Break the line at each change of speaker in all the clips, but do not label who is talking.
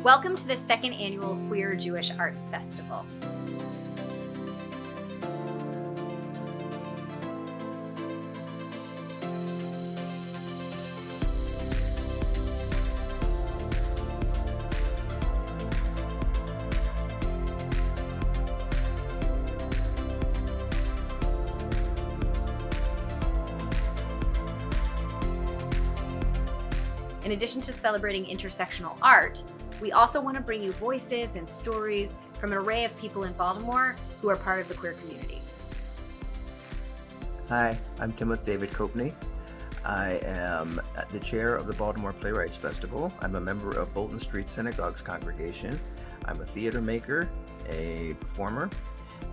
Welcome to the second annual Queer Jewish Arts Festival. In addition to celebrating intersectional art, we also want to bring you voices and stories from an array of people in Baltimore who are part of the queer community.
Hi, I'm Timothy David Copney. I am the chair of the Baltimore Playwrights Festival. I'm a member of Bolton Street Synagogue's congregation. I'm a theater maker, a performer,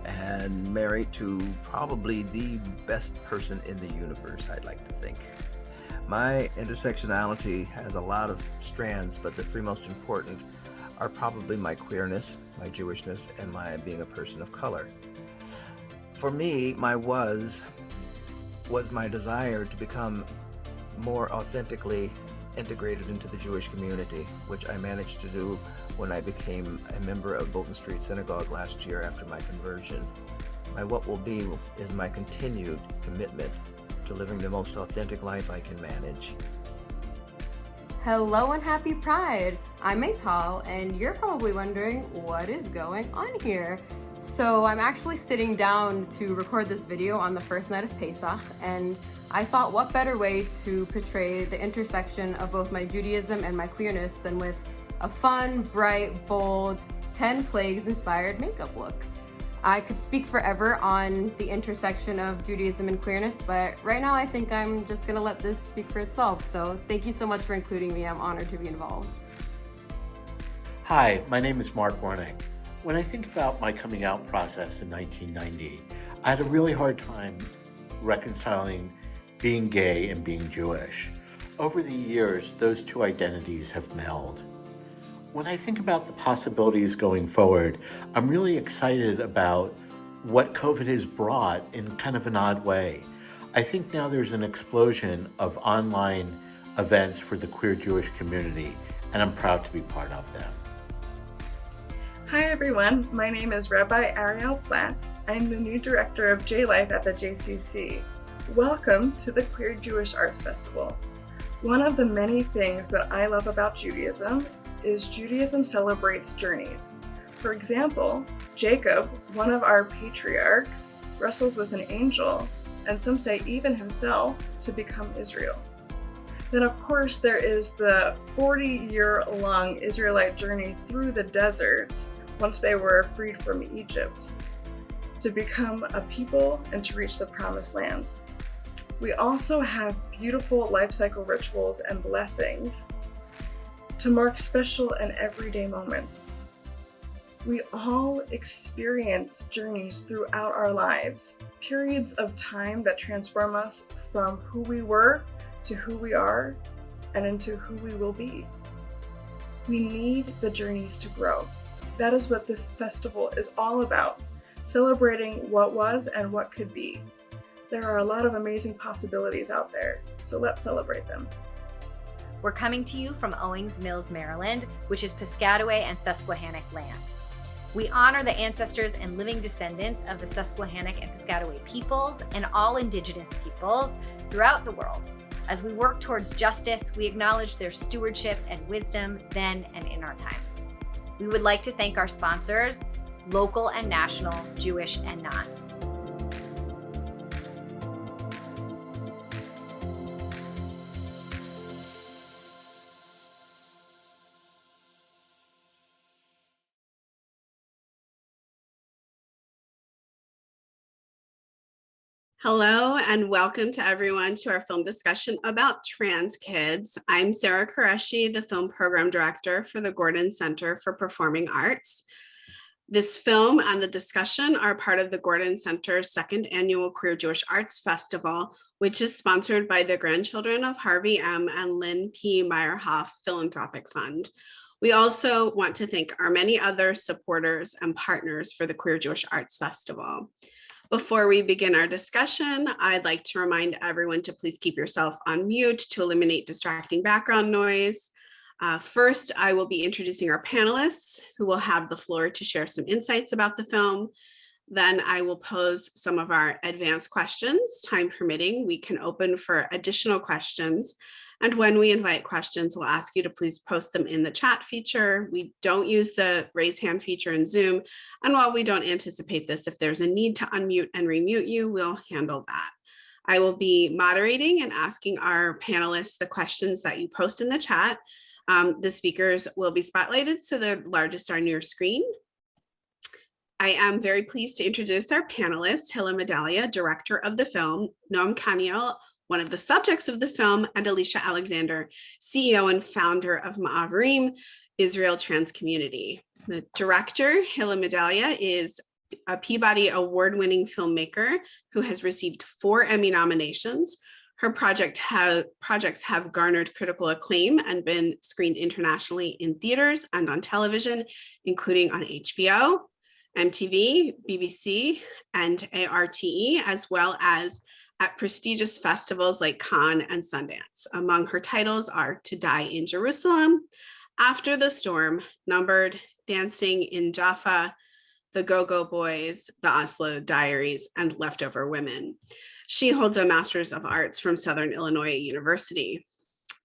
and married to probably the best person in the universe, I'd like to think. My intersectionality has a lot of strands, but the three most important are probably my queerness, my Jewishness, and my being a person of color. For me, my was my desire to become more authentically integrated into the Jewish community, which I managed to do when I became a member of Bolton Street Synagogue last year after my conversion. My what will be is my continued commitment to living the most authentic life I can manage.
Hello and happy Pride! I'm Maytal, and you're probably wondering what is going on here. So I'm actually sitting down to record this video on the first night of Pesach, and I thought what better way to portray the intersection of both my Judaism and my queerness than with a fun, bright, bold, 10 plagues inspired makeup look. I could speak forever on the intersection of Judaism and queerness, but right now I think I'm just gonna let this speak for itself. So thank you so much for including me. I'm honored to be involved.
Hi, my name is Mark Warnick. When I think about my coming out process in 1990, I had a really hard time reconciling being gay and being Jewish. Over the years, those two identities have melded. When I think about the possibilities going forward, I'm really excited about what COVID has brought in kind of an odd way. I think now there's an explosion of online events for the queer Jewish community, and I'm proud to be part of them.
Hi everyone, my name is Rabbi Ariel Platt. I'm the new director of J-Life at the JCC. Welcome to the Queer Jewish Arts Festival. One of the many things that I love about Judaism is Judaism celebrates journeys. For example, Jacob, one of our patriarchs, wrestles with an angel, and some say even himself, to become Israel. Then of course there is the 40-year-long Israelite journey through the desert once they were freed from Egypt to become a people and to reach the promised land. We also have beautiful life cycle rituals and blessings to mark special and everyday moments. We all experience journeys throughout our lives, periods of time that transform us from who we were to who we are and into who we will be. We need the journeys to grow. That is what this festival is all about, celebrating what was and what could be. There are a lot of amazing possibilities out there, so let's celebrate them.
We're coming to you from Owings Mills, Maryland, which is Piscataway and Susquehannock land. We honor the ancestors and living descendants of the Susquehannock and Piscataway peoples and all indigenous peoples throughout the world. As we work towards justice, we acknowledge their stewardship and wisdom then and in our time. We would like to thank our sponsors, local and national, Jewish and non.
Hello and welcome to everyone to our film discussion about trans kids. I'm Sarah Qureshi, the film program director for the Gordon Center for Performing Arts. This film and the discussion are part of the Gordon Center's second annual Queer Jewish Arts Festival, which is sponsored by the grandchildren of Harvey M. and Lynn P. Meyerhoff Philanthropic Fund. We also want to thank our many other supporters and partners for the Queer Jewish Arts Festival. Before we begin our discussion, I'd like to remind everyone to please keep yourself on mute to eliminate distracting background noise. First, I will be introducing our panelists who will have the floor to share some insights about the film. Then I will pose some of our advanced questions. Time permitting, we can open for additional questions. And when we invite questions, we'll ask you to please post them in the chat feature. We don't use the raise hand feature in Zoom. And while we don't anticipate this, if there's a need to unmute and remute you, we'll handle that. I will be moderating and asking our panelists the questions that you post in the chat. The speakers will be spotlighted, so the largest are on your screen. I am very pleased to introduce our panelists, Hilla Medalia, director of the film, Noam Kaniel, one of the subjects of the film, and Elisha Alexander, CEO and founder of Ma'avarim, Israel Trans Community. The director, Hilla Medalia, is a Peabody Award-winning filmmaker who has received 4 Emmy nominations. Her projects have garnered critical acclaim and been screened internationally in theaters and on television, including on HBO, MTV, BBC, and ARTE, as well as at prestigious festivals like Cannes and Sundance. Among her titles are To Die in Jerusalem, After the Storm, Numbered, Dancing in Jaffa, The Go-Go Boys, The Oslo Diaries, and Leftover Women. She holds a Master's of Arts from Southern Illinois University.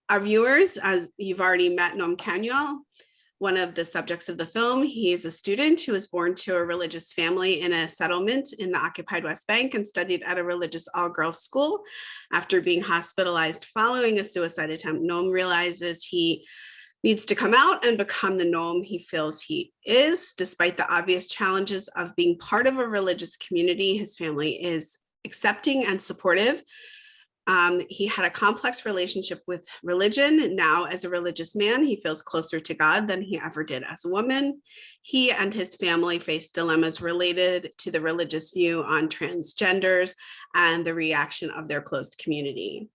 Our viewers, as you've already met Noam Kaniel, one of the subjects of the film. He is a student who was born to a religious family in a settlement in the occupied West Bank and studied at a religious all-girls school. After being hospitalized following a suicide attempt, Noam realizes he needs to come out and become the Noam he feels he is. Despite the obvious challenges of being part of a religious community, his family is accepting and supportive. He had a complex relationship with religion. Now, as a religious man, he feels closer to God than he ever did as a woman. He and his family face dilemmas related to the religious view on transgenders and the reaction of their closed community.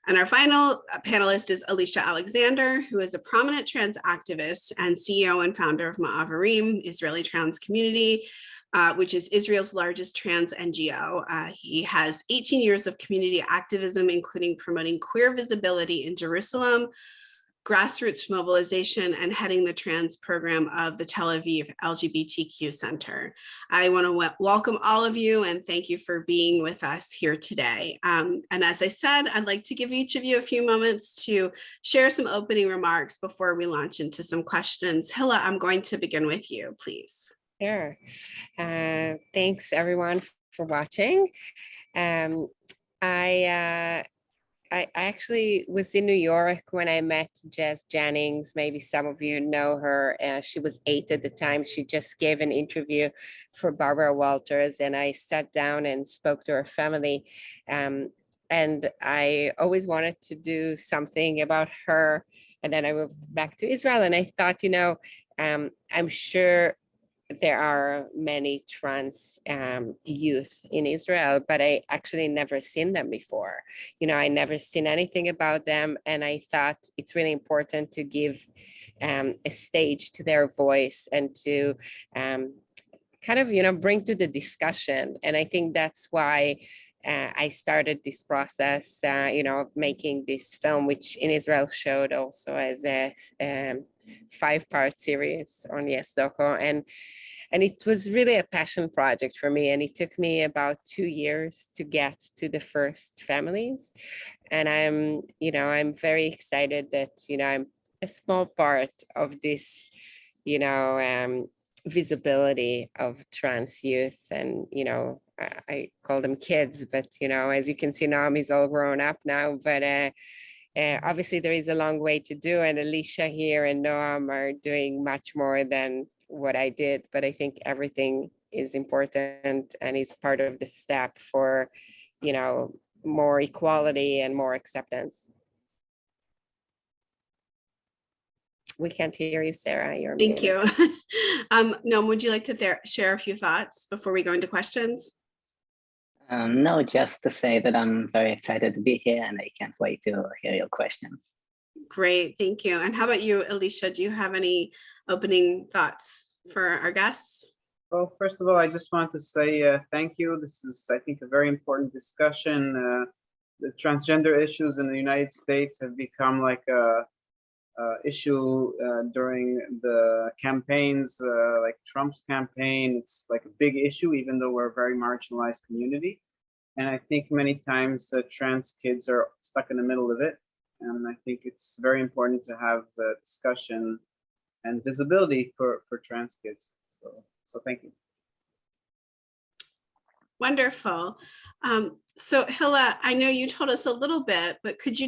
And our final panelist is Elisha Alexander, who is a prominent trans activist and CEO and founder of Ma'avarim, Israeli Trans Community, which is Israel's largest trans NGO. He has 18 years of community activism, including promoting queer visibility in Jerusalem, grassroots mobilization, and heading the trans program of the Tel Aviv LGBTQ Center. I want to welcome all of you and thank you for being with us here today. And as I said, I'd like to give each of you a few moments to share some opening remarks before we launch into some questions. Hilla, I'm going to begin with you, please.
Sure. Thanks everyone for watching. I actually was in New York when I met Jess Jennings. Maybe some of you know her. She was 8 at the time. She just gave an interview for Barbara Walters, and I sat down and spoke to her family. And I always wanted to do something about her. And then I moved back to Israel, and I thought, I'm sure there are many trans youth in Israel, but I actually never seen them before. I never seen anything about them. And I thought it's really important to give a stage to their voice and to kind of, bring to the discussion. And I think that's why I started this process, of making this film, which in Israel showed also as a 5-part series on Yes Doco. And it was really a passion project for me. And it took me about 2 years to get to the first families. And I'm very excited that, I'm a small part of this, visibility of trans youth. And, I call them kids, but, as you can see, Noam is all grown up now, but obviously there is a long way to do, and Elisha here and Noam are doing much more than what I did, but I think everything is important and is part of the step for, more equality and more acceptance. We can't hear you, Sarah. You're
Thank
muted.
you. Noam, would you like to share a few thoughts before we go into questions?
No, just to say that I'm very excited to be here and I can't wait to hear your questions.
Great, thank you. And how about you, Elisha? Do you have any opening thoughts for our guests?
Well, first of all, I just want to say thank you. This is, I think, a very important discussion. The transgender issues in the United States have become like a issue during the campaigns, like Trump's campaign. It's like a big issue, even though we're a very marginalized community. And I think many times trans kids are stuck in the middle of it. And I think it's very important to have the discussion and visibility for trans kids. So thank you.
Wonderful. So Hilla, I know you told us a little bit, but could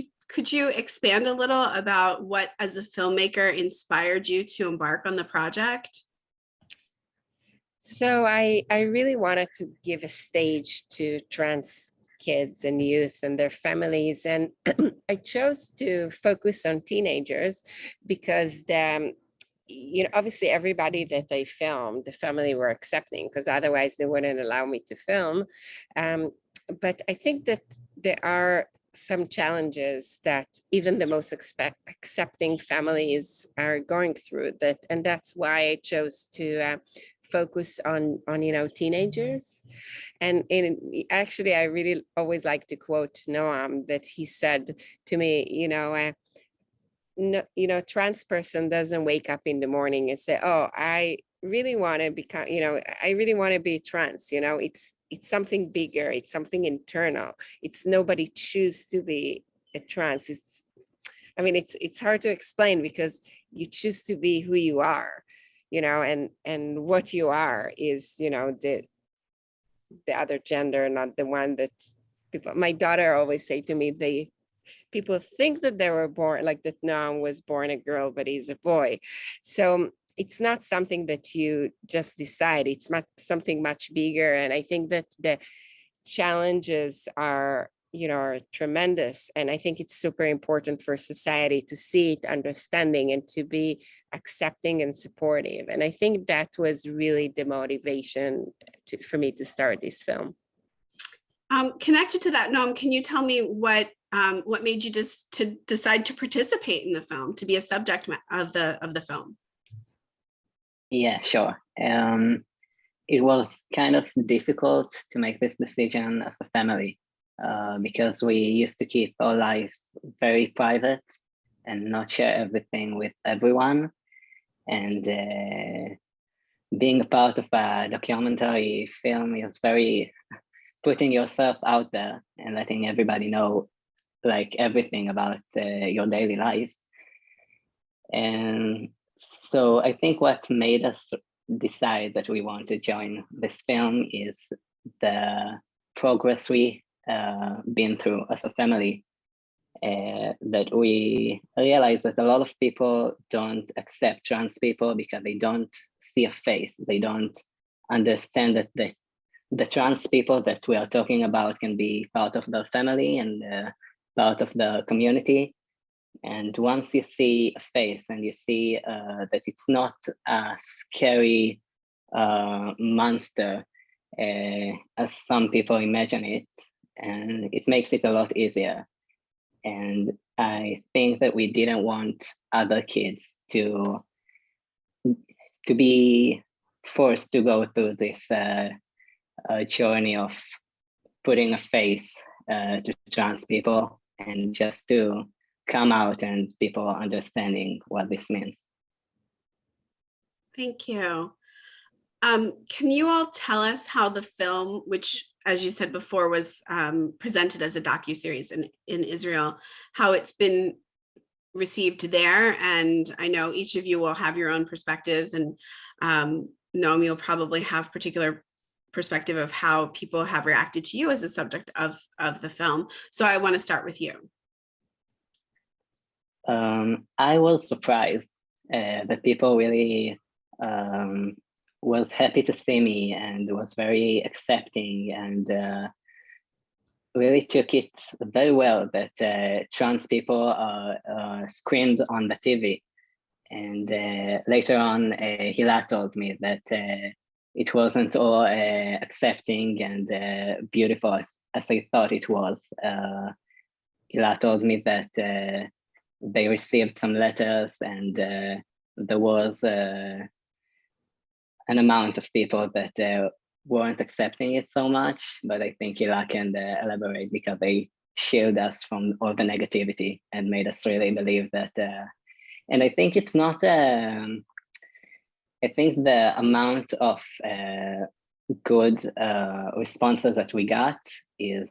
you expand a little about what, as a filmmaker, inspired you to embark on the project?
So I really wanted to give a stage to trans kids and youth and their families. And I chose to focus on teenagers because obviously everybody that I filmed, the family were accepting, because otherwise they wouldn't allow me to film. But I think that there are some challenges that even the most accepting families are going through, and that's why I chose to focus on teenagers. And actually, I really always like to quote Noam, that he said to me, no, trans person doesn't wake up in the morning and say, oh, I really want to become, I really want to be trans. It's something bigger. It's something internal. It's nobody choose to be a trans. It's hard to explain, because you choose to be who you are, and what you are is, the other gender, not the one that people, my daughter always say to me, people think that they were born, like that Noam was born a girl, but he's a boy. So it's not something that you just decide. It's something much bigger. And I think that the challenges are tremendous. And I think it's super important for society to see it, understanding, and to be accepting and supportive. And I think that was really the motivation for me to start this film.
Connected to that, Noam, can you tell me what made you just to decide to participate in the film, to be a subject of the film?
Yeah, sure. It was kind of difficult to make this decision as a family because we used to keep our lives very private and not share everything with everyone. And being a part of a documentary film is very putting yourself out there and letting everybody know like everything about your daily life. And so I think what made us decide that we want to join this film is the progress we been through as a family. That we realize that a lot of people don't accept trans people because they don't see a face. They don't understand that the trans people that we are talking about can be part of their family and part of the community. And once you see a face and you see that it's not a scary monster as some people imagine it, and it makes it a lot easier. And I think that we didn't want other kids to be forced to go through this journey of putting a face to trans people, and just to come out and people understanding what this means.
Thank you. Can you all tell us how the film, which, as you said before, was presented as a docuseries in Israel, how it's been received there? And I know each of you will have your own perspectives, and Noam, you'll probably have particular perspective of how people have reacted to you as a subject of the film. So I want to start with you.
I was surprised that people really was happy to see me and was very accepting, and really took it very well that trans people are screened on the TV. And later on, Hilla told me that it wasn't all accepting and beautiful as I thought it was. Hilla told me that they received some letters, and there was an amount of people that weren't accepting it so much, but I think Hilla can elaborate, because they shielded us from all the negativity and made us really believe that And I think it's not, I think the amount of good responses that we got is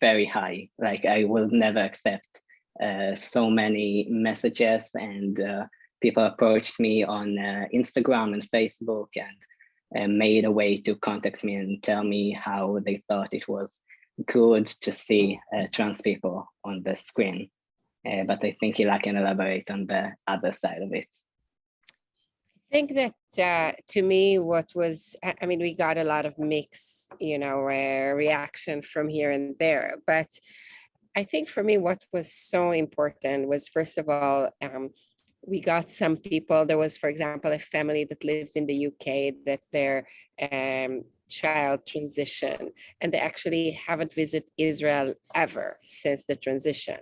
very high. Like I will never accept so many messages, and people approached me on Instagram and Facebook and made a way to contact me and tell me how they thought it was good to see trans people on the screen. But I think Hilla can elaborate on the other side of it.
I think that to me, what was, I mean, we got a lot of mixed, reaction from here and there. But I think for me, what was so important was, first of all, we got some people. There was, for example, a family that lives in the UK that their child transition, and they actually haven't visited Israel ever since the transition.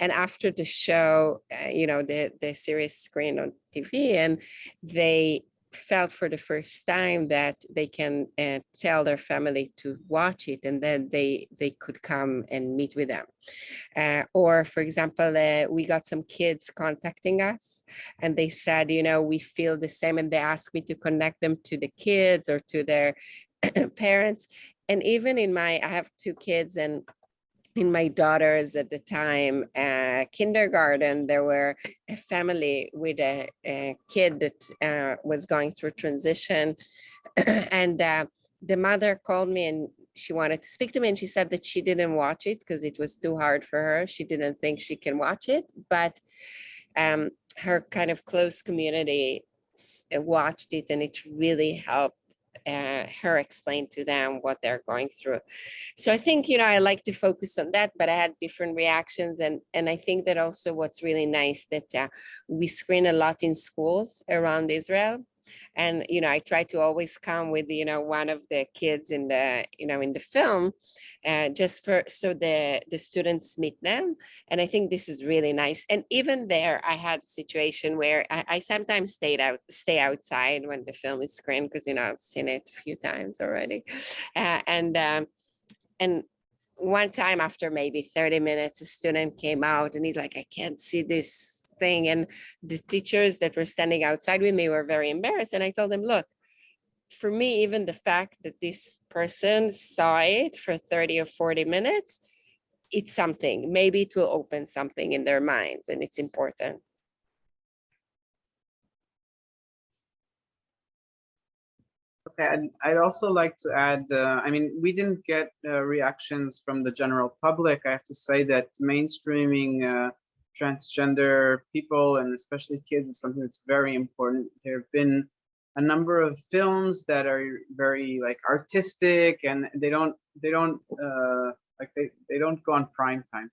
And after the show, the series screened on TV, and they felt for the first time that they can tell their family to watch it, and then they could come and meet with them. Or for example, we got some kids contacting us, and they said, we feel the same, and they asked me to connect them to the kids or to their parents. And even I have 2 kids, and in my daughters at the time, kindergarten, there were a family with a kid that was going through transition. And the mother called me and she wanted to speak to me, and she said that she didn't watch it because it was too hard for her. She didn't think she can watch it, but her kind of close community watched it, and it really helped her explain to them what they're going through. So I think, I like to focus on that, but I had different reactions. And I think that also what's really nice that we screen a lot in schools around Israel. And, I try to always come with, one of the kids in the, in the film, just so the students meet them. And I think this is really nice. And even there, I had a situation where I sometimes stay outside when the film is screened, because, I've seen it a few times already. And one time, after maybe 30 minutes, a student came out and he's like, I can't see this thing. And the teachers that were standing outside with me were very embarrassed. And I told them, look, for me, even the fact that this person saw it for 30 or 40 minutes, it's something. Maybe it will open something in their minds, and it's important.
Okay, I'd also like to add, we didn't get reactions from the general public. I have to say that mainstreaming transgender people, and especially kids, is something that's very important. There have been a number of films that are very artistic, and they don't go on prime time.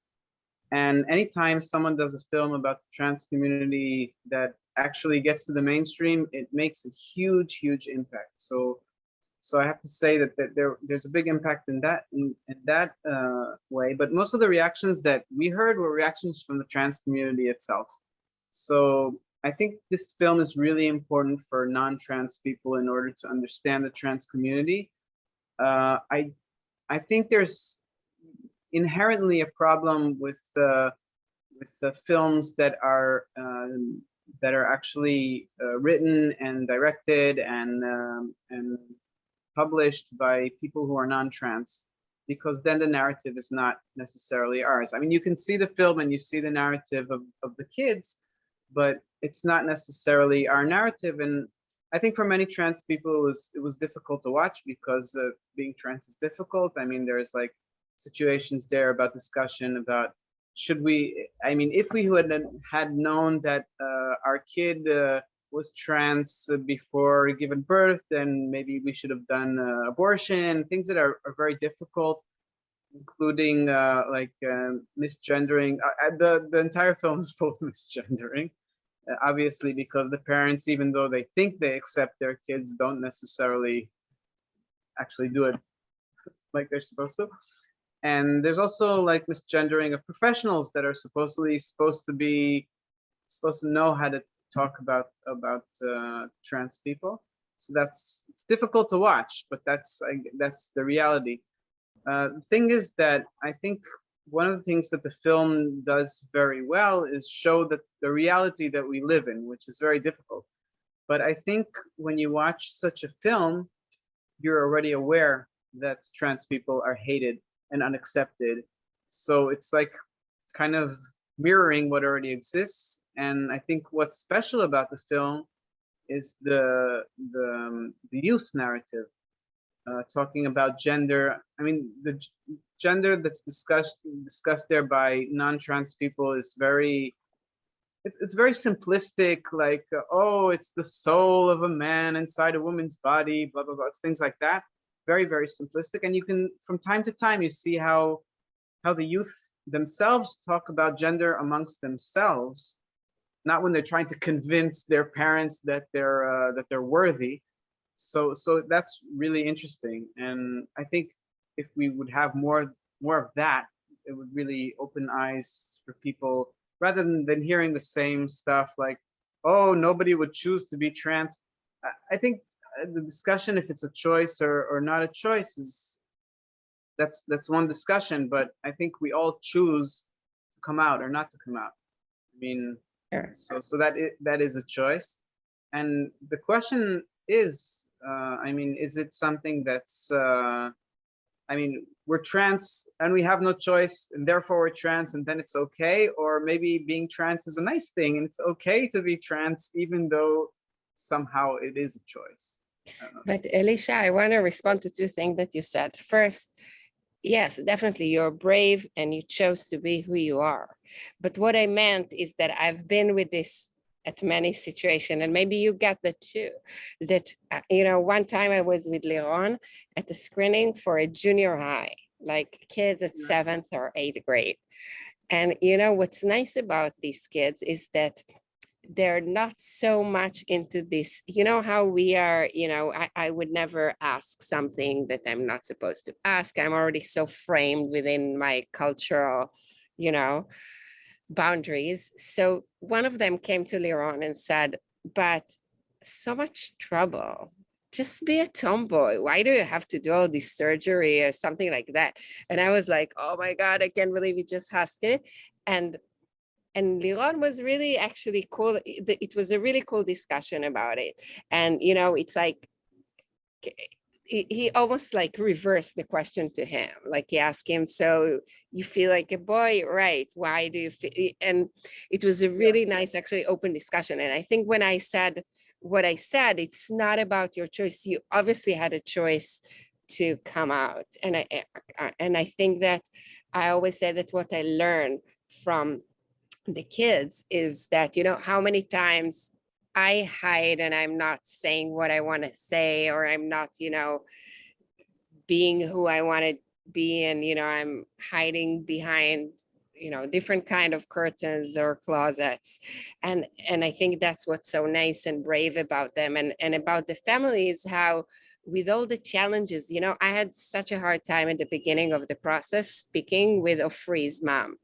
And anytime someone does a film about the trans community that actually gets to the mainstream, it makes a huge impact. So I have to say that there's a big impact in that way. But most of the reactions that we heard were reactions from the trans community itself. So I think this film is really important for non-trans people in order to understand the trans community. I think there's inherently a problem with the films that are actually written and directed and published by people who are non-trans, because then the narrative is not necessarily ours. I mean, you can see the film and you see the narrative of the kids, but it's not necessarily our narrative. And I think for many trans people, it was difficult to watch, because being trans is difficult. I mean, there's situations there about discussion about, should we, if we had known that our kid was trans before giving birth, then maybe we should have done abortion, things that are very difficult, including misgendering. The entire film is full of misgendering, obviously, because the parents, even though they think they accept their kids, don't necessarily actually do it like they're supposed to. And there's also misgendering of professionals that are supposed to know how to talk about trans people. So it's difficult to watch, but that's the reality. The thing is that I think one of the things that the film does very well is show that the reality that we live in, which is very difficult. But I think when you watch such a film, you're already aware that trans people are hated and unaccepted. So it's like kind of mirroring what already exists. And I think what's special about the film is the youth narrative, talking about gender. I mean, the gender that's discussed there by non-trans people is very, it's very simplistic, like, oh, it's the soul of a man inside a woman's body, blah, blah, blah. It's things like that. Very, very simplistic. And you can, from time to time, you see how the youth themselves talk about gender amongst themselves, not when they're trying to convince their parents that they're worthy. So that's really interesting. And I think if we would have more of that, it would really open eyes for people, rather than hearing the same stuff like, oh, nobody would choose to be trans. I think the discussion, if it's a choice or not a choice, is that's one discussion. But I think we all choose to come out or not to come out. I mean, so that is a choice. And the question is, I mean, is it something that's, I mean, we're trans and we have no choice and therefore we're trans and then it's okay? Or maybe being trans is a nice thing and it's okay to be trans even though somehow it is a choice.
But Elisha, I want to respond to two things that you said. First, yes, definitely you're brave and you chose to be who you are. But what I meant is that I've been with this at many situations, and maybe you get that too, that, you know, one time I was with Liron at the screening for a junior high, like kids at 7th or 8th grade. And, you know, what's nice about these kids is that they're not so much into this, you know, how we are, you know, I would never ask something that I'm not supposed to ask. I'm already so framed within my cultural, you know, boundaries. So one of them came to Liron and said, but so much trouble. Just be a tomboy. Why do you have to do all this surgery or something like that? And I was like, oh my God, I can't believe you just asked it. And Liron was really actually cool. It was a really cool discussion about it. And, you know, it's like, he almost like reversed the question to him. Like he asked him, so you feel like a boy, right? Why do you feel? And it was a really nice, actually open discussion. And I think when I said what I said, it's not about your choice. You obviously had a choice to come out. And I think that I always say that what I learned from the kids is that, you know, how many times I hide and I'm not saying what I want to say, or I'm not, you know, being who I want to be. And, you know, I'm hiding behind, you know, different kind of curtains or closets. And I think that's what's so nice and brave about them, and about the families, how with all the challenges, you know, I had such a hard time at the beginning of the process speaking with Ofri's mom.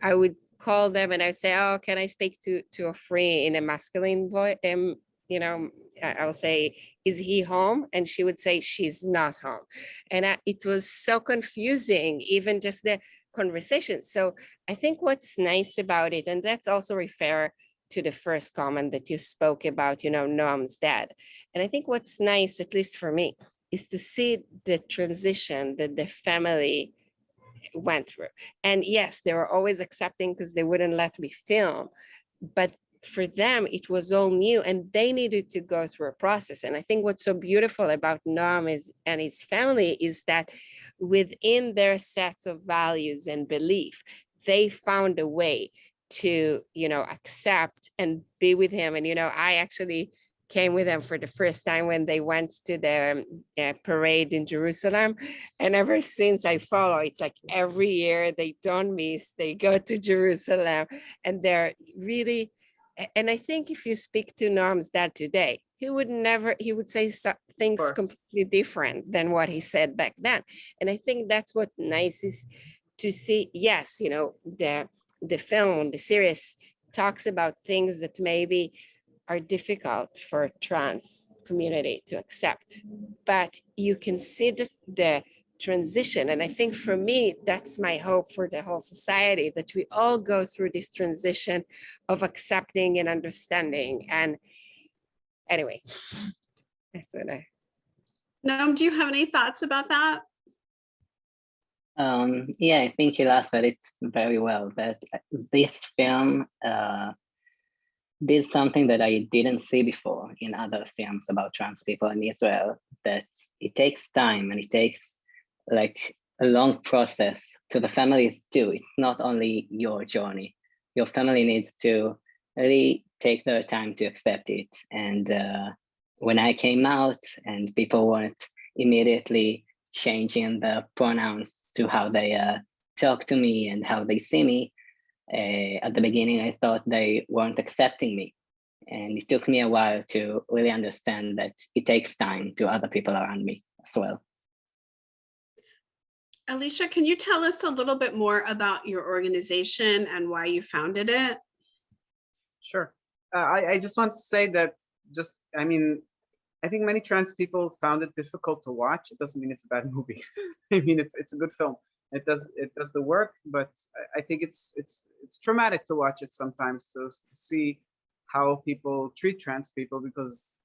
I would call them and I say, oh, can I speak to Ofri in a masculine voice? You know, I'll say, is he home? And she would say, she's not home. And it was so confusing, even just the conversation. So I think what's nice about it, and that's also refer to the first comment that you spoke about, you know, Noam's dad. And I think what's nice, at least for me, is to see the transition that the family went through. And yes, they were always accepting because they wouldn't let me film, but for them it was all new and they needed to go through a process. And I think what's so beautiful about Noam and his family is that within their sets of values and belief, they found a way to, you know, accept and be with him. And, you know, I actually came with them for the first time when they went to the parade in Jerusalem. And ever since I follow, it's like every year they don't miss, they go to Jerusalem, and they're really, and I think if you speak to Noam's dad today, he would say things completely different than what he said back then. And I think that's what nice is to see. Yes, you know, the film, the series talks about things that maybe are difficult for trans community to accept, but you can see the transition. And I think for me, that's my hope for the whole society, that we all go through this transition of accepting and understanding. And anyway, that's what I.
Noam, do you have any thoughts about that?
Yeah, I think Hilla said it very well, that this film did something that I didn't see before in other films about trans people in Israel, that it takes time and it takes like a long process to the families too. It's not only your journey. Your family needs to really take their time to accept it. And when I came out and people weren't immediately changing the pronouns to how they talk to me and how they see me, at the beginning, I thought they weren't accepting me. And it took me a while to really understand that it takes time to other people around me as well.
Elisha, can you tell us a little bit more about your organization and why you founded it?
Sure. I just want to say that I think many trans people found it difficult to watch. It doesn't mean it's a bad movie. I mean, it's a good film. It does the work, but I think it's traumatic to watch it sometimes, to see how people treat trans people, because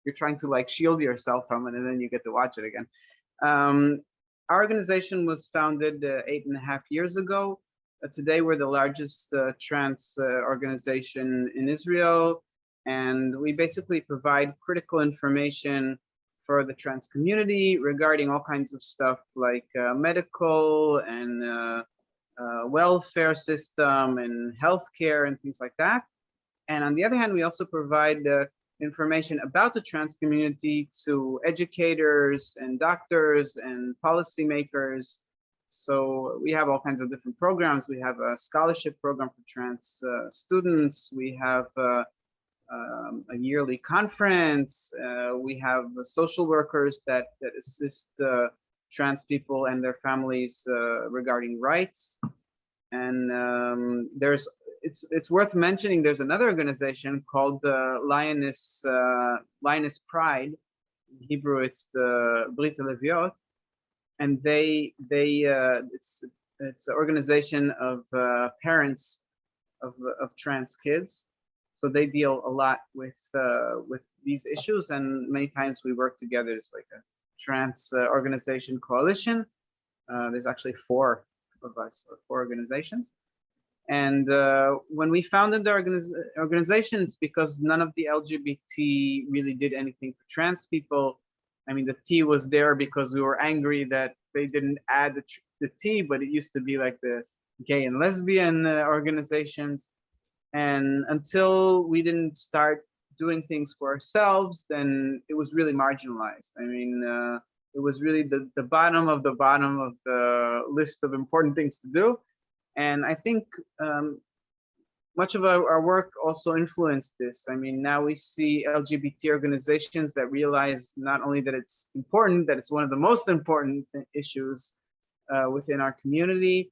you're trying to like shield yourself from it, and then you get to watch it again. Our organization was founded 8.5 years ago. Today, we're the largest trans organization in Israel, and we basically provide critical information for the trans community regarding all kinds of stuff like medical and welfare system and healthcare and things like that. And on the other hand, we also provide information about the trans community to educators and doctors and policymakers. So we have all kinds of different programs. We have a scholarship program for trans students. We have a yearly conference. We have social workers that assist trans people and their families regarding rights. And it's worth mentioning, there's another organization called the Lioness Pride. In Hebrew, it's the Brit Leviot, and it's an organization of parents of trans kids. So they deal a lot with these issues, and many times we work together. It's like a trans organization coalition. There's actually 4 of us, or 4 organizations. And when we founded the organization, it's because none of the LGBT really did anything for trans people. I mean, the T was there because we were angry that they didn't add the T, but it used to be like the gay and lesbian organizations. And until we didn't start doing things for ourselves, then it was really marginalized. I mean, it was really the bottom of the list of important things to do. And I think much of our work also influenced this. I mean, now we see LGBT organizations that realize not only that it's important, that it's one of the most important issues within our community.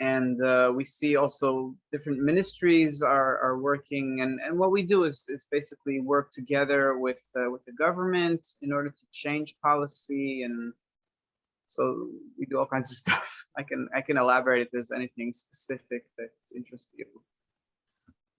And we see also different ministries are working, and what we do is basically work together with the government in order to change policy, and so we do all kinds of stuff. I can elaborate if there's anything specific that interests you.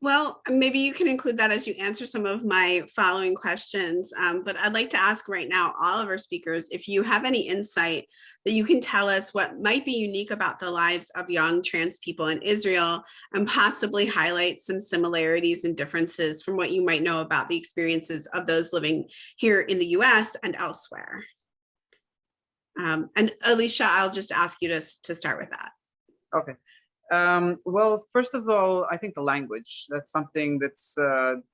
Well, maybe you can include that as you answer some of my following questions. But I'd like to ask right now, all of our speakers, if you have any insight that you can tell us what might be unique about the lives of young trans people in Israel, and possibly highlight some similarities and differences from what you might know about the experiences of those living here in the US and elsewhere. And Elisha, I'll just ask you to start with that.
Okay. Well, first of all, I think the language, that's something that's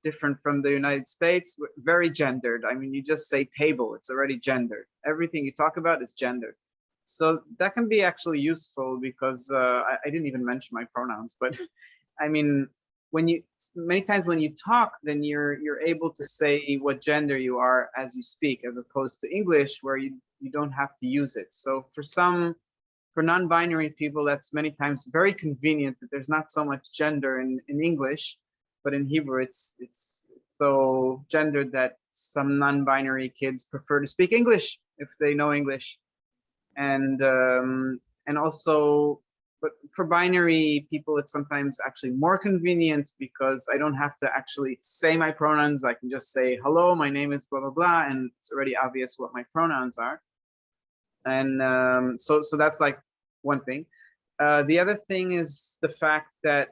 different from the United States, very gendered. I mean, you just say table, it's already gendered. Everything you talk about is gendered. So that can be actually useful because I didn't even mention my pronouns, but I mean, many times when you talk, then you're able to say what gender you are as you speak, as opposed to English where you don't have to use it. So for non-binary people, that's many times very convenient that there's not so much gender in English, but in Hebrew it's so gendered that some non-binary kids prefer to speak English if they know English. and also, but for binary people, it's sometimes actually more convenient because I don't have to actually say my pronouns. I can just say, hello, my name is blah, blah, blah, and it's already obvious what my pronouns are. And so that's like one thing. The other thing is the fact that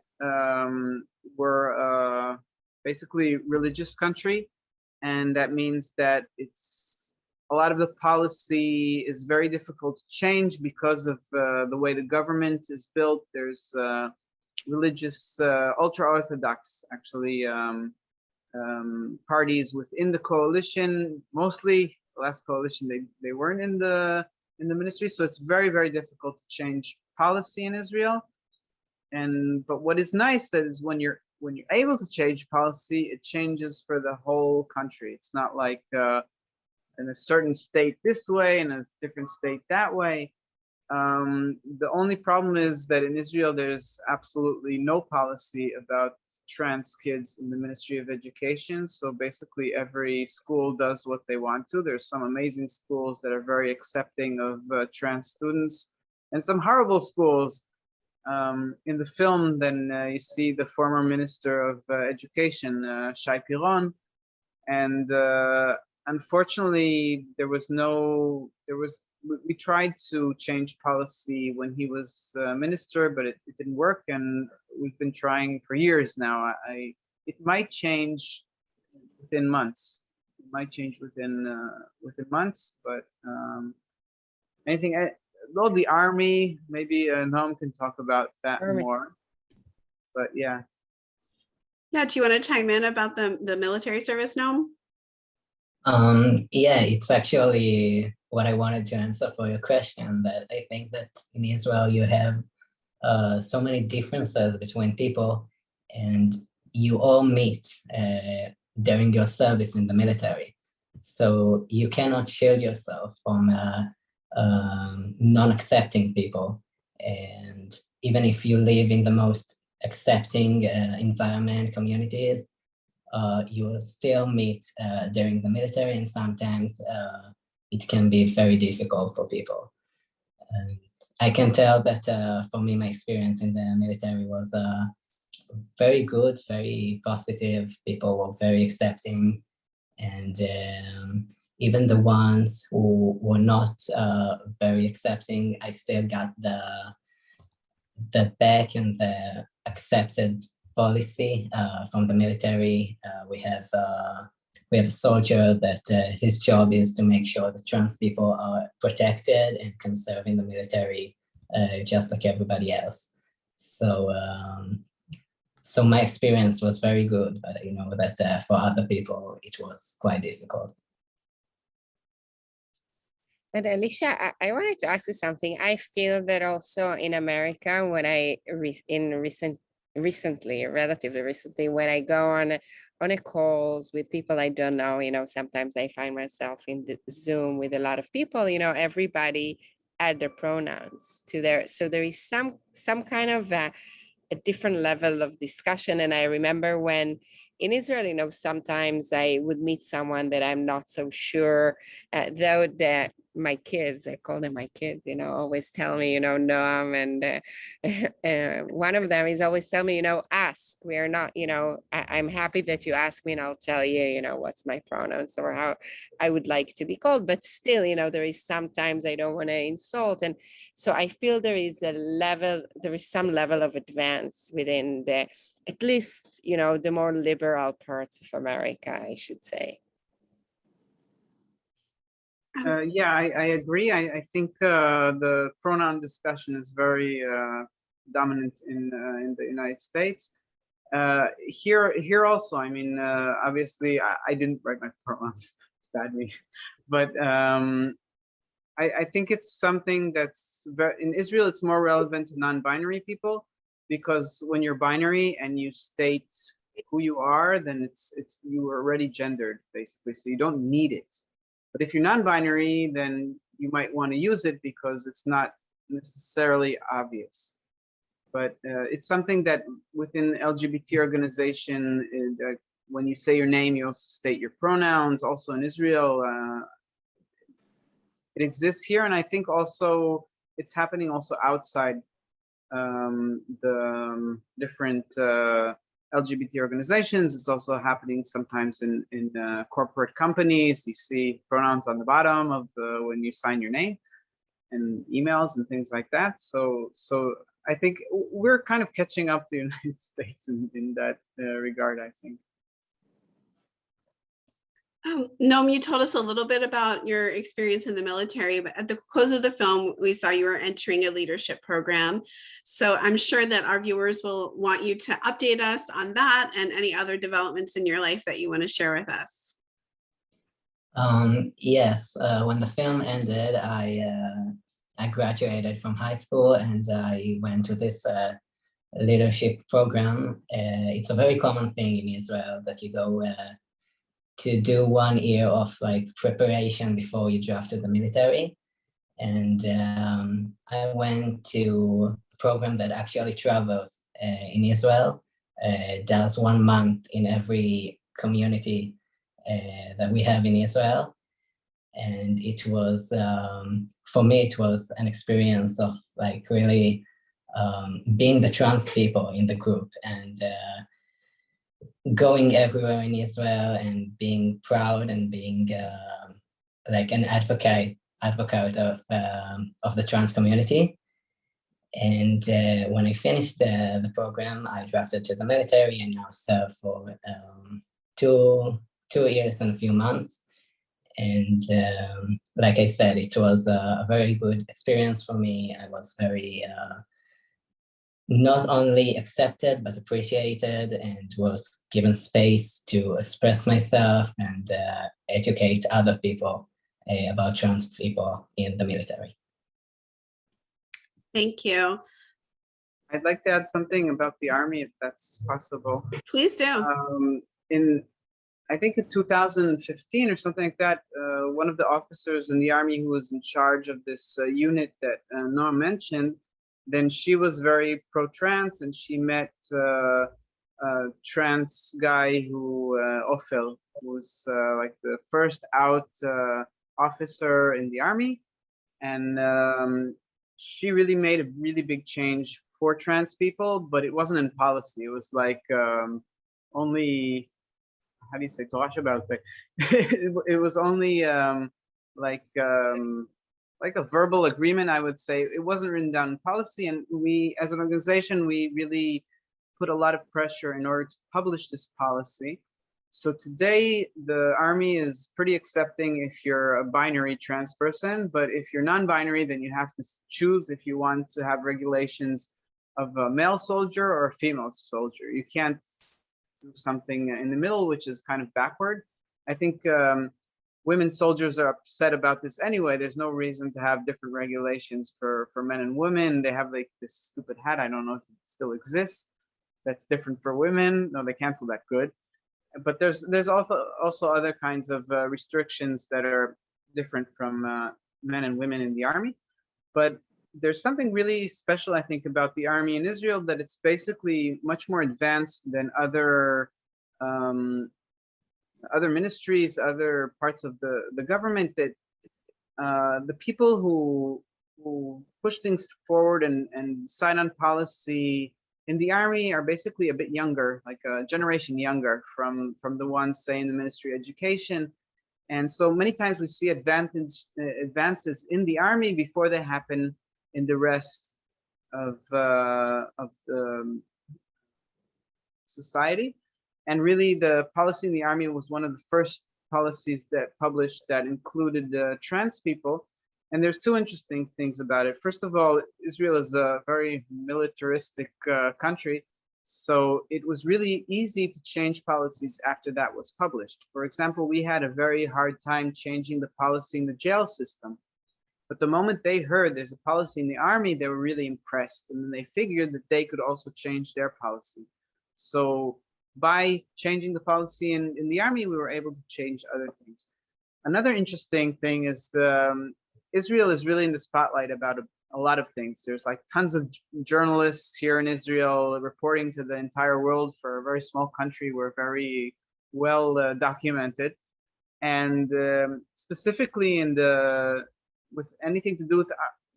we're basically a religious country, and that means that it's a lot of the policy is very difficult to change because of the way the government is built. There's religious, ultra-Orthodox, actually, parties within the coalition. Mostly, the last coalition, they weren't in the ministry, so it's very, very difficult to change policy in Israel. But what is nice that is when you're able to change policy, it changes for the whole country. It's not like in a certain state this way and a different state that way. The only problem is that in Israel, there's absolutely no policy about trans kids in the Ministry of Education. So basically every school does what they want to. There's some amazing schools that are very accepting of trans students, and some horrible schools. In the film, then you see the former Minister of Education, Shai Piron, and unfortunately, we tried to change policy when he was minister, but it didn't work, and we've been trying for years now. It might change within months. It might change within months, but anything. Well, the army, maybe Noam can talk about that more. But yeah.
Yeah, do you want to chime in about the military service, Noam?
Yeah, it's actually what I wanted to answer for your question, that I think that in Israel you have so many differences between people, and you all meet during your service in the military. So you cannot shield yourself from non-accepting people. And even if you live in the most accepting environment, communities, you will still meet during the military, and sometimes it can be very difficult for people. I can tell that for me, my experience in the military was very good, very positive. People were very accepting, and even the ones who were not very accepting, I still got the back and the accepted policy from the military. We have a soldier that his job is to make sure that trans people are protected and can serve in the military just like everybody else. So so my experience was very good, but I know that for other people it was quite difficult.
But Elisha, I wanted to ask you something. I feel that also in America, when relatively recently, when I go on a calls with people I don't know, sometimes I find myself in the Zoom with a lot of people, everybody add their pronouns to their, so there is some kind of a different level of discussion. And I remember when in Israel, sometimes I would meet someone that I'm not so sure, though that my kids, I call them my kids, always tell me, Noam, and one of them is always tell me, ask. We are not, I'm happy that you ask me and I'll tell you, what's my pronouns or how I would like to be called. But still, there is sometimes I don't want to insult. And so I feel there is some level of advance within at least, the more liberal parts of America, I should say.
Yeah, I agree. I think the pronoun discussion is very dominant in the United States. Here also, I mean, obviously, I didn't write my pronouns, badly, but I think it's something that's in Israel. It's more relevant to non-binary people, because when you're binary and you state who you are, then you are already gendered, basically, so you don't need it. But if you're non-binary, then you might want to use it because it's not necessarily obvious. But it's something that within LGBT organization, when you say your name, you also state your pronouns. Also in Israel, it exists here, and I think also it's happening also outside the different LGBT organizations. It's also happening sometimes in corporate companies. You see pronouns on the bottom of when you sign your name, and emails and things like that. So I think we're kind of catching up to the United States in that regard, I think.
Noam, you told us a little bit about your experience in the military, but at the close of the film, we saw you were entering a leadership program. So I'm sure that our viewers will want you to update us on that and any other developments in your life that you want to share with us.
Yes, when the film ended, I graduated from high school and I went to this leadership program. It's a very common thing in Israel that you go to do 1 year of like preparation before you draft to the military. And I went to a program that actually travels in Israel, does 1 month in every community that we have in Israel. And it was, for me, it was an experience of like really being the trans people in the group and going everywhere in Israel and being proud and being like an advocate of the trans community. And when I finished the program, I drafted to the military and now serve for 2 years and a few months. And like I said, it was a very good experience for me. I was very not only accepted, but appreciated and was given space to express myself and educate other people about trans people in the military.
Thank you.
I'd like to add something about the Army, if that's possible.
Please do.
I think in 2015 or something like that, one of the officers in the Army who was in charge of this unit that Noam mentioned, then she was very pro-trans, and she met a trans guy who, Ofer, who was like the first out officer in the Army. And she really made a really big change for trans people, but it wasn't in policy. It was like only, how do you say, Torah Shabbat? It was only like a verbal agreement, I would say. It wasn't written down in policy, and we, as an organization, we really put a lot of pressure in order to publish this policy. So today, the Army is pretty accepting if you're a binary trans person, but if you're non-binary, then you have to choose if you want to have regulations of a male soldier or a female soldier. You can't do something in the middle, which is kind of backward. I think women soldiers are upset about this anyway. There's no reason to have different regulations for men and women. They have like this stupid hat, I don't know if it still exists, that's different for women. No, they canceled that, good. But there's also other kinds of restrictions that are different from men and women in the Army. But there's something really special, I think, about the Army in Israel, that it's basically much more advanced than other ministries, other parts of the government, that the people who push things forward and sign on policy in the Army are basically a bit younger, like a generation younger from the ones, say, in the Ministry of Education. And so many times we see advances in the Army before they happen in the rest of the society. And really, the policy in the Army was one of the first policies that published that included trans people. And there's 2 interesting things about it. First of all, Israel is a very militaristic country, so it was really easy to change policies after that was published. For example, we had a very hard time changing the policy in the jail system. But the moment they heard there's a policy in the Army, they were really impressed. And then they figured that they could also change their policy. So by changing the policy in the Army, we were able to change other things. Another interesting thing is Israel is really in the spotlight about a lot of things. There's like tons of journalists here in Israel reporting to the entire world. For a very small country, we're very well documented. And specifically in the anything to do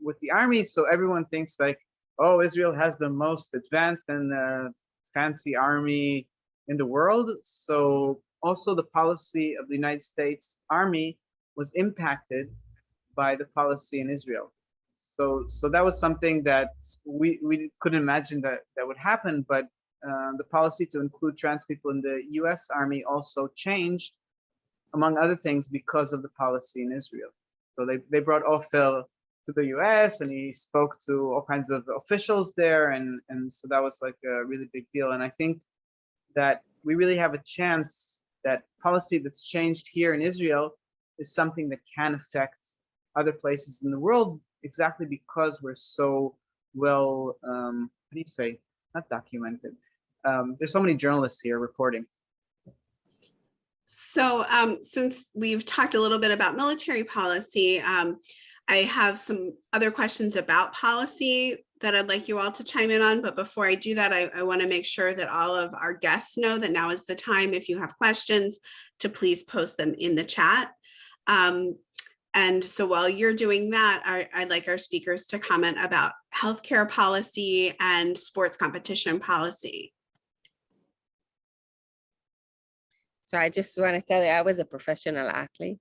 with the army. So everyone thinks like, oh, Israel has the most advanced and fancy army in the world. So also the policy of the United States Army was impacted by the policy in Israel. So that was something that we couldn't imagine that would happen, but the policy to include trans people in the US Army also changed, among other things, because of the policy in Israel. So they brought Ofer to the US and he spoke to all kinds of officials there, and so that was like a really big deal. And I think that we really have a chance that policy that's changed here in Israel is something that can affect other places in the world, exactly because we're so well, how do you say, not documented. There's so many journalists here reporting.
So since we've talked a little bit about military policy, I have some other questions about policy that I'd like you all to chime in on. But before I do that, I want to make sure that all of our guests know that now is the time, if you have questions, to please post them in the chat. And so while you're doing that, I'd like our speakers to comment about healthcare policy and sports competition policy.
So I just want to tell you, I was a professional athlete.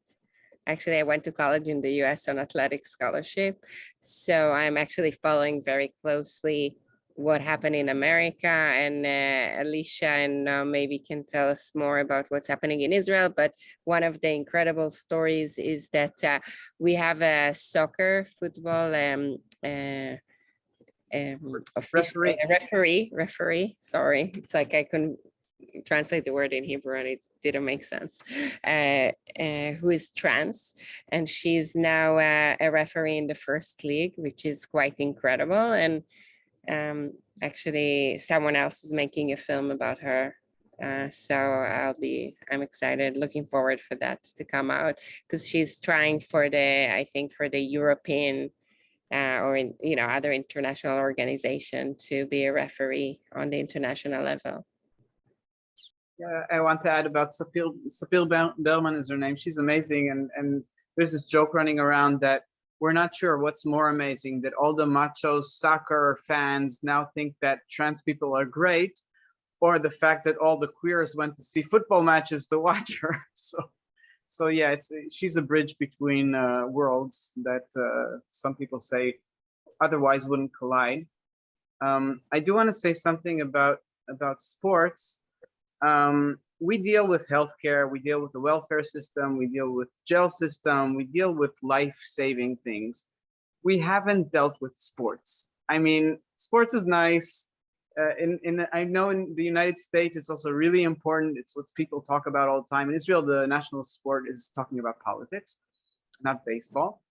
Actually, I went to college in the US on athletic scholarship. So I'm actually following very closely what happened in America, and Elisha and maybe can tell us more about what's happening in Israel. But one of the incredible stories is that we have a soccer, football referee. Sorry, it's like I couldn't translate the word in Hebrew and it didn't make sense, who is trans, and she's now a referee in the first league, which is quite incredible. And actually someone else is making a film about her, so I'm excited, looking forward for that to come out, because she's trying for I think for the European or in other international organization to be a referee on the international level.
Yeah, I want to add about Sapir Berman is her name. She's amazing, and there's this joke running around that we're not sure what's more amazing, that all the macho soccer fans now think that trans people are great, or the fact that all the queers went to see football matches to watch her. So yeah, she's a bridge between worlds that some people say otherwise wouldn't collide. I do want to say something about sports. We deal with healthcare, we deal with the welfare system, we deal with jail system, we deal with life-saving things. We haven't dealt with sports. I mean, sports is nice. I know in the United States, it's also really important. It's what people talk about all the time. In Israel, the national sport is talking about politics, not baseball.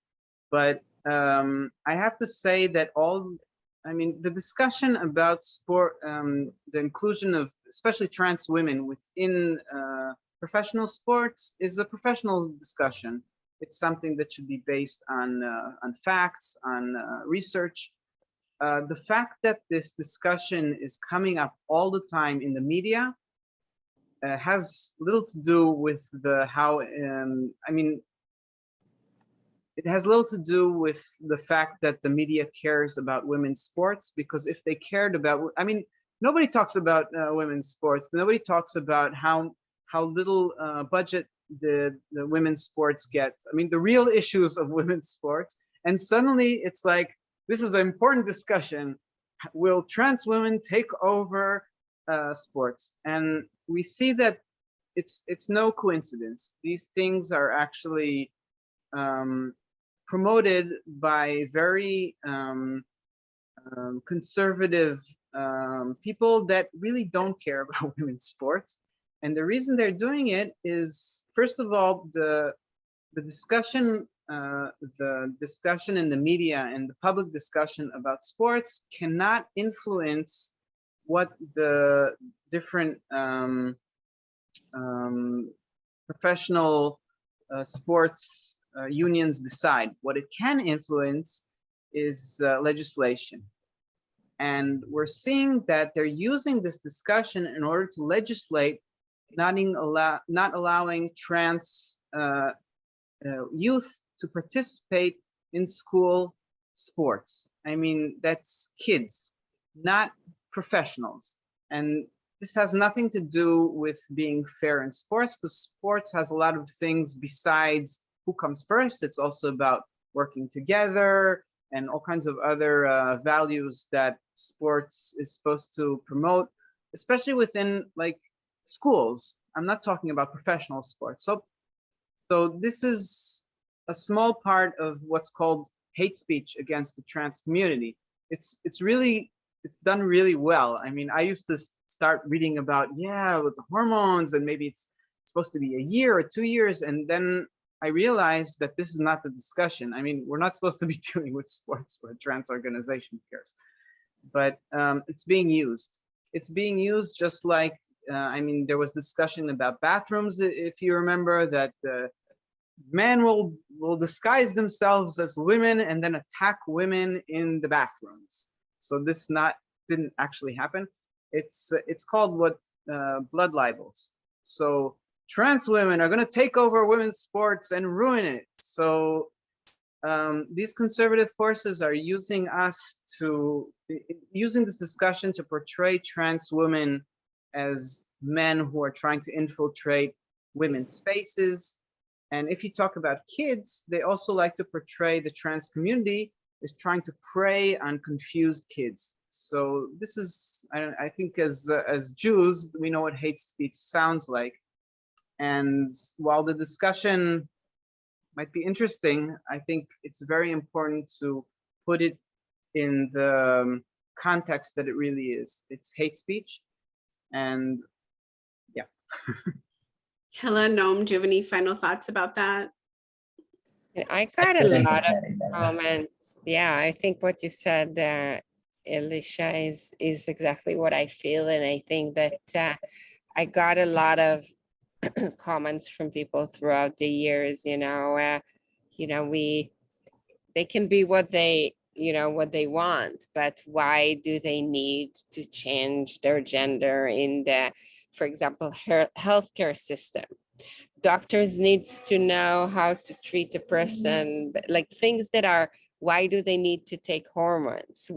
But I have to say that the discussion about sport, the inclusion of especially trans women within professional sports is a professional discussion. It's something that should be based on facts, on research. The fact that this discussion is coming up all the time in the media has little to do with it has little to do with the fact that the media cares about women's sports, because if they cared about, nobody talks about women's sports. Nobody talks about how little budget the women's sports get. The real issues of women's sports. And suddenly it's like, this is an important discussion. Will trans women take over sports? And we see that it's no coincidence. These things are actually promoted by very conservative people that really don't care about women's sports. And the reason they're doing it is, first of all, the discussion in the media and the public discussion about sports cannot influence what the different professional sports unions decide. What it can influence is legislation. And we're seeing that they're using this discussion in order to legislate not allowing trans youth to participate in school sports. I mean, that's kids, not professionals. And this has nothing to do with being fair in sports, because sports has a lot of things besides who comes first. It's also about working together and all kinds of other values that sports is supposed to promote, especially within like schools. I'm not talking about professional sports. So this is a small part of what's called hate speech against the trans community. It's done really well. I mean, I used to start reading about, yeah, with the hormones, and maybe it's supposed to be a year or 2 years, and then I realized that this is not the discussion. I mean, we're not supposed to be dealing with sports for a trans organization cares, but it's being used. It's being used just like, I mean, there was discussion about bathrooms, if you remember, that men will disguise themselves as women and then attack women in the bathrooms. So this didn't actually happen. It's called what blood libels. So trans women are going to take over women's sports and ruin it. So these conservative forces are using this discussion to portray trans women as men who are trying to infiltrate women's spaces. And if you talk about kids, they also like to portray the trans community as trying to prey on confused kids. So this is, I think as Jews, we know what hate speech sounds like. And while the discussion might be interesting, I think it's very important to put it in the context that it really is. It's hate speech. And yeah.
Hilla, Noam, do you have any final thoughts about that?
I got a lot of comments. Yeah, I think what you said, Elisha, is exactly what I feel. And I think that I got a lot of comments from people throughout the years, they can be what they want, but why do they need to change their gender in the, for example, healthcare system? Doctors needs to know how to treat a person, like things that are, why do they need to take hormones?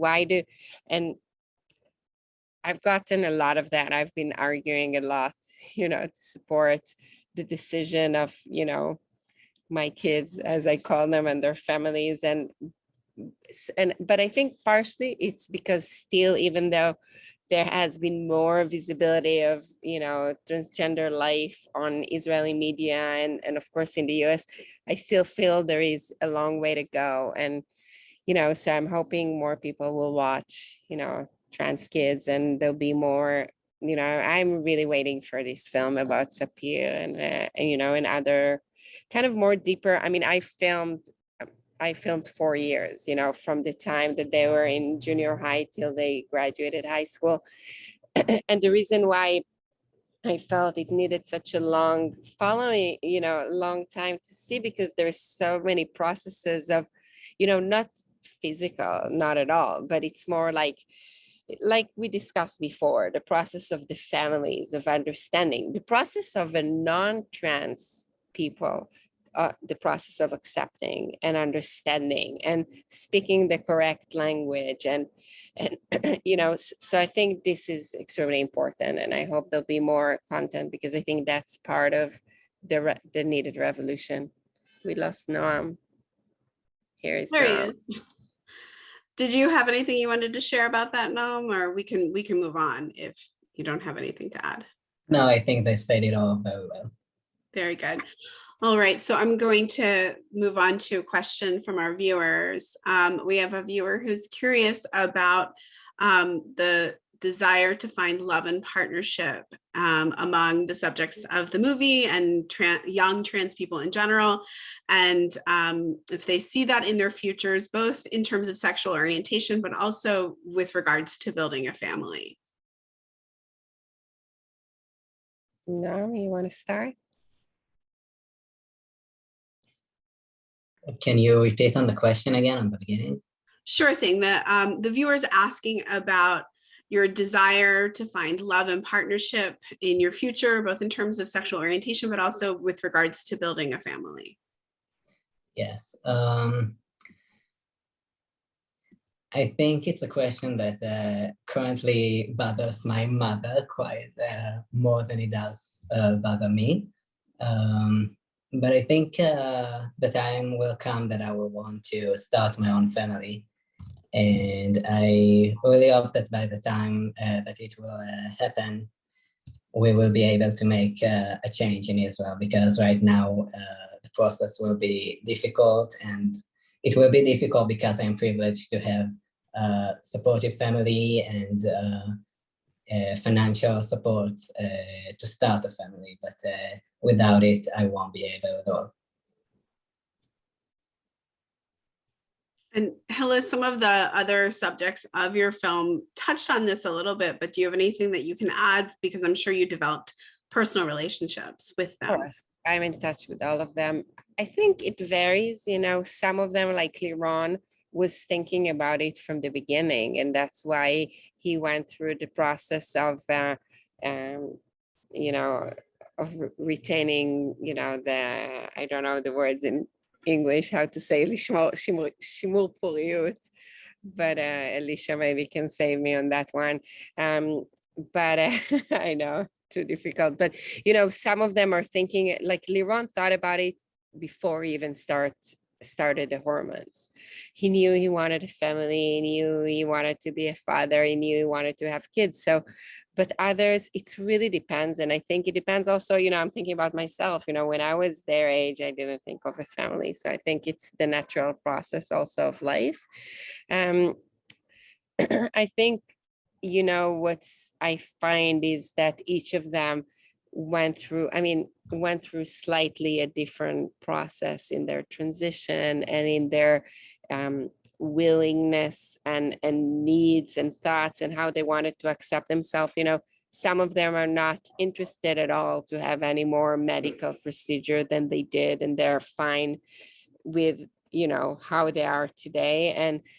And I've gotten a lot of that. I've been arguing a lot, to support the decision of, my kids, as I call them, and their families. But I think partially it's because still, even though there has been more visibility of, transgender life on Israeli media and of course in the US, I still feel there is a long way to go. And, so I'm hoping more people will watch, Transkids, and there'll be more, I'm really waiting for this film about Sapir and other kind of more deeper. I mean, I filmed 4 years, from the time that they were in junior high till they graduated high school. And the reason why I felt it needed such a long following, long time to see, because there's so many processes of, not physical, not at all, but it's more like we discussed before, the process of the families, of understanding, the process of a non-trans people, the process of accepting and understanding and speaking the correct language. And so I think this is extremely important, and I hope there'll be more content, because I think that's part of the needed revolution. We lost Noam. Here is Noam.
Did you have anything you wanted to share about that, Noam, or we can move on if you don't have anything to add?
No, I think they said it all very well.
Very good. All right, so I'm going to move on to a question from our viewers. We have a viewer who's curious about the desire to find love and partnership among the subjects of the movie and young trans people in general. And if they see that in their futures, both in terms of sexual orientation, but also with regards to building a family.
Noam, you want to start?
Can you repeat on the question again on the beginning?
Sure thing. The viewer's asking about your desire to find love and partnership in your future, both in terms of sexual orientation, but also with regards to building a family.
Yes. I think it's a question that currently bothers my mother quite more than it does bother me. But I think the time will come that I will want to start my own family. And I really hope that by the time that it will happen, we will be able to make a change in Israel, because right now the process will be difficult, and it will be difficult because I'm privileged to have a supportive family and financial support to start a family, but without it, I won't be able at all.
And Hilla, some of the other subjects of your film touched on this a little bit, but do you have anything that you can add? Because I'm sure you developed personal relationships with them.
Of course, I'm in touch with all of them. I think it varies, you know, some of them, like Liron, was thinking about it from the beginning, and that's why he went through the process of, you know, of retaining, you know, I don't know the words in English, how to say shimur puriyut, but Elisha maybe can save me on that one. But I know, too difficult. But, you know, some of them are thinking, like Liron thought about it before he even started the hormones. He knew he wanted a family, he knew he wanted to be a father, he knew he wanted to have kids. So, but others, it really depends. And I think it depends also, you know, I'm thinking about myself, you know, when I was their age, I didn't think of a family. So I think it's the natural process also of life. I think, you know, what's I find is that each of them went through slightly a different process in their transition and in their willingness and needs and thoughts and how they wanted to accept themselves. You know, some of them are not interested at all to have any more medical procedure than they did, and they're fine with, you know, how they are today.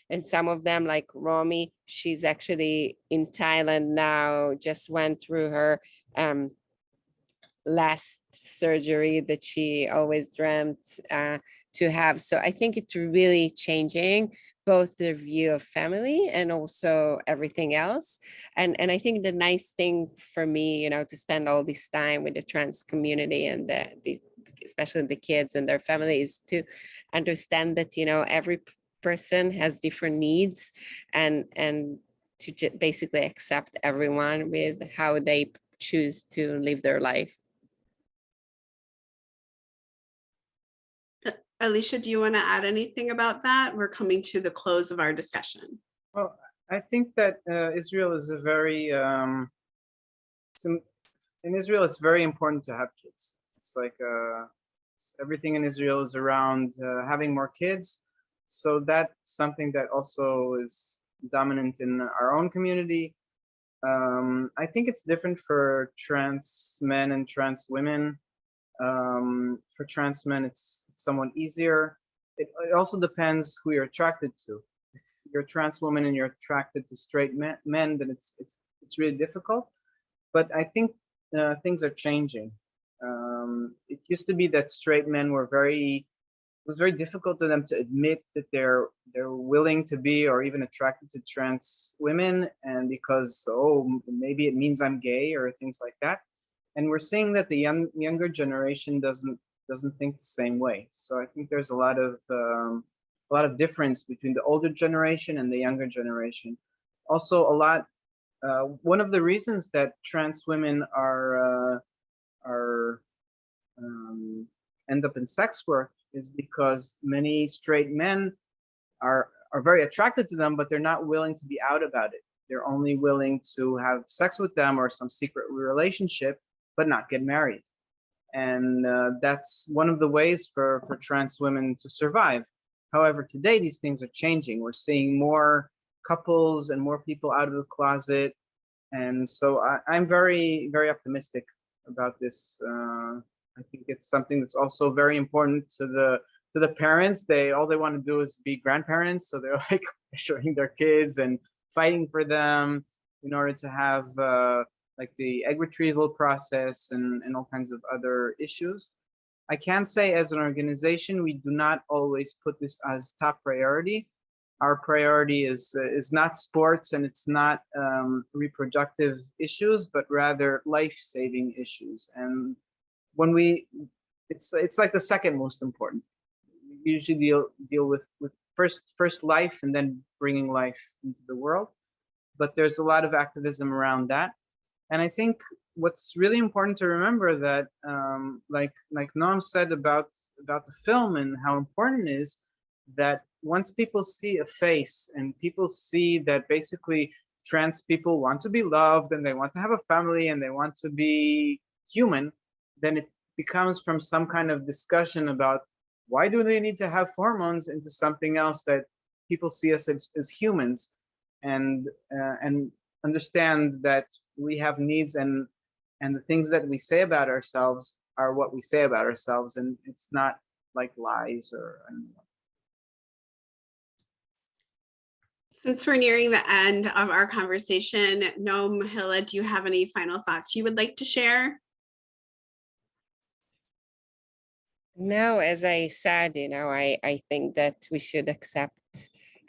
And some of them, like Romy, she's actually in Thailand now, just went through her last surgery that she always dreamt to have. So I think it's really changing both the view of family and also everything else. And I think the nice thing for me, you know, to spend all this time with the trans community and especially the kids and their families, to understand that, you know, every person has different needs, and to basically accept everyone with how they choose to live their life.
Elisha, do you want to add anything about that? We're coming to the close of our discussion.
Well, I think that Israel is a very, in Israel, it's very important to have kids. It's like everything in Israel is around having more kids. So that's something that also is dominant in our own community. I think it's different for trans men and trans women. For trans men, it's somewhat easier. It also depends who you're attracted to. If you're a trans woman and you're attracted to straight men, then it's really difficult. But I think things are changing. It used to be that straight men were it was very difficult to them to admit that they're willing to be or even attracted to trans women, and because, oh, maybe it means I'm gay or things like that. And we're seeing that the younger generation doesn't think the same way. So I think there's a lot of difference between the older generation and the younger generation. Also, one of the reasons that trans women end up in sex work is because many straight men are very attracted to them, but they're not willing to be out about it. They're only willing to have sex with them or some secret relationship, but not get married. And that's one of the ways for trans women to survive. However, today these things are changing. We're seeing more couples and more people out of the closet. And so I'm very, very optimistic about this. I think it's something that's also very important to the parents. All they want to do is be grandparents. So they're like showing their kids and fighting for them in order to have like the egg retrieval process and all kinds of other issues. I can say as an organization, we do not always put this as top priority. our priority is not sports, and it's not reproductive issues, but rather life-saving issues. And when it's like the second most important. We usually deal with first life and then bringing life into the world. But there's a lot of activism around that. And I think what's really important to remember that, like Noam said about the film and how important it is, that once people see a face and people see that basically trans people want to be loved and they want to have a family and they want to be human, then it becomes from some kind of discussion about why do they need to have hormones into something else that people see us as humans, and understand that we have needs, and the things that we say about ourselves are what we say about ourselves, and it's not like lies or.
Since we're nearing the end of our conversation, Noam, Hilla, do you have any final thoughts you would like to share?
No, as I said, I think that we should accept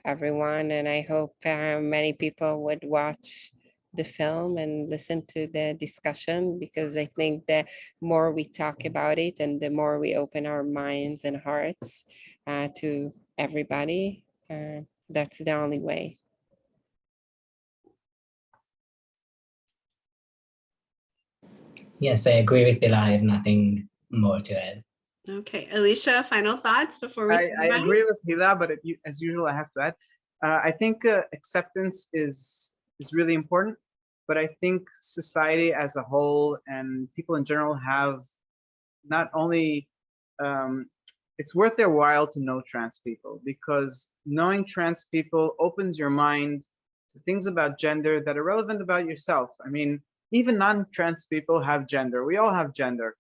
everyone, and I hope many people would watch the film and listen to the discussion, because I think the more we talk about it and the more we open our minds and hearts to everybody, that's the only way.
Yes, I agree with Hilla. I have nothing more to add.
Okay, Elisha, final thoughts before we say
I
goodbye?
agree with Hilla, but as usual, I have to add. I think acceptance is really important, but I think society as a whole and people in general have not only, it's worth their while to know trans people, because knowing trans people opens your mind to things about gender that are relevant about yourself. I mean, even non-trans people have gender. We all have gender.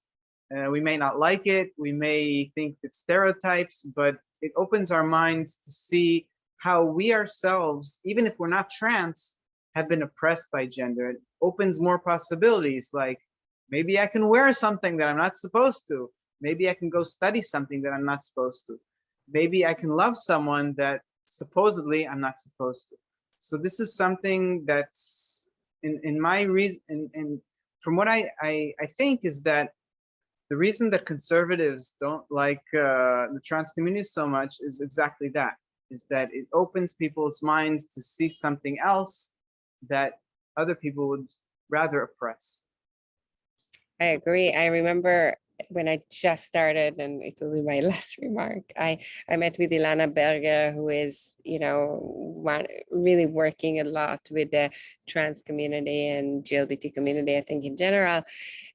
We may not like it, we may think it's stereotypes, but it opens our minds to see how we ourselves, even if we're not trans, have been oppressed by gender. It opens more possibilities, like maybe I can wear something that I'm not supposed to. Maybe I can go study something that I'm not supposed to. Maybe I can love someone that supposedly I'm not supposed to. So this is something that's in my reason, and from what I think is that the reason that conservatives don't like the trans community so much is exactly that, is that it opens people's minds to see something else that other people would rather oppress.
I agree. I remember when I just started, and it will be my last remark, I met with Ilana Berger, who is, really working a lot with the trans community and LGBT community, I think in general.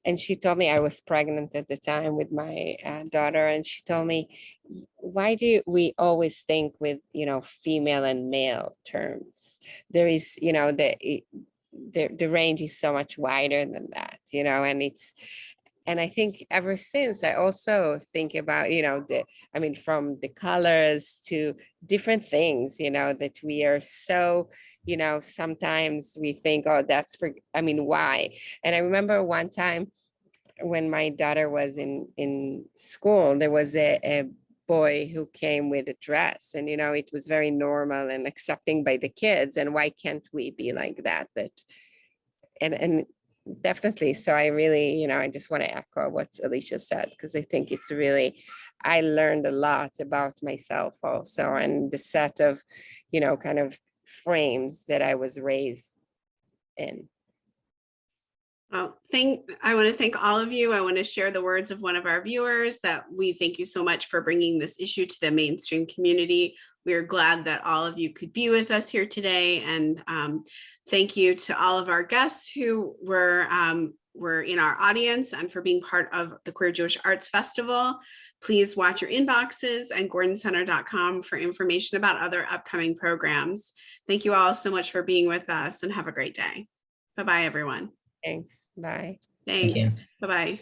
And she told me, I was pregnant at the time with my daughter, and she told me, why do we always think with, female and male terms? There is, the range is so much wider than that, and I think ever since, I also think about, from the colors to different things, that we are so, sometimes we think, oh, why? And I remember one time when my daughter was in school, there was a boy who came with a dress, and, it was very normal and accepting by the kids. And why can't we be like that? And definitely. So I really, I just want to echo what Elisha said, because I think it's really, I learned a lot about myself also, and the set of, kind of frames that I was raised in.
Well, I want to thank all of you. I want to share the words of one of our viewers, that we thank you so much for bringing this issue to the mainstream community. We are glad that all of you could be with us here today. And thank you to all of our guests who were in our audience and for being part of the Queer Jewish Arts Festival. Please watch your inboxes and gordoncenter.com for information about other upcoming programs. Thank you all so much for being with us, and have a great day. Bye-bye, everyone.
Thanks. Bye.
Thanks.
Thank you.
Bye-bye.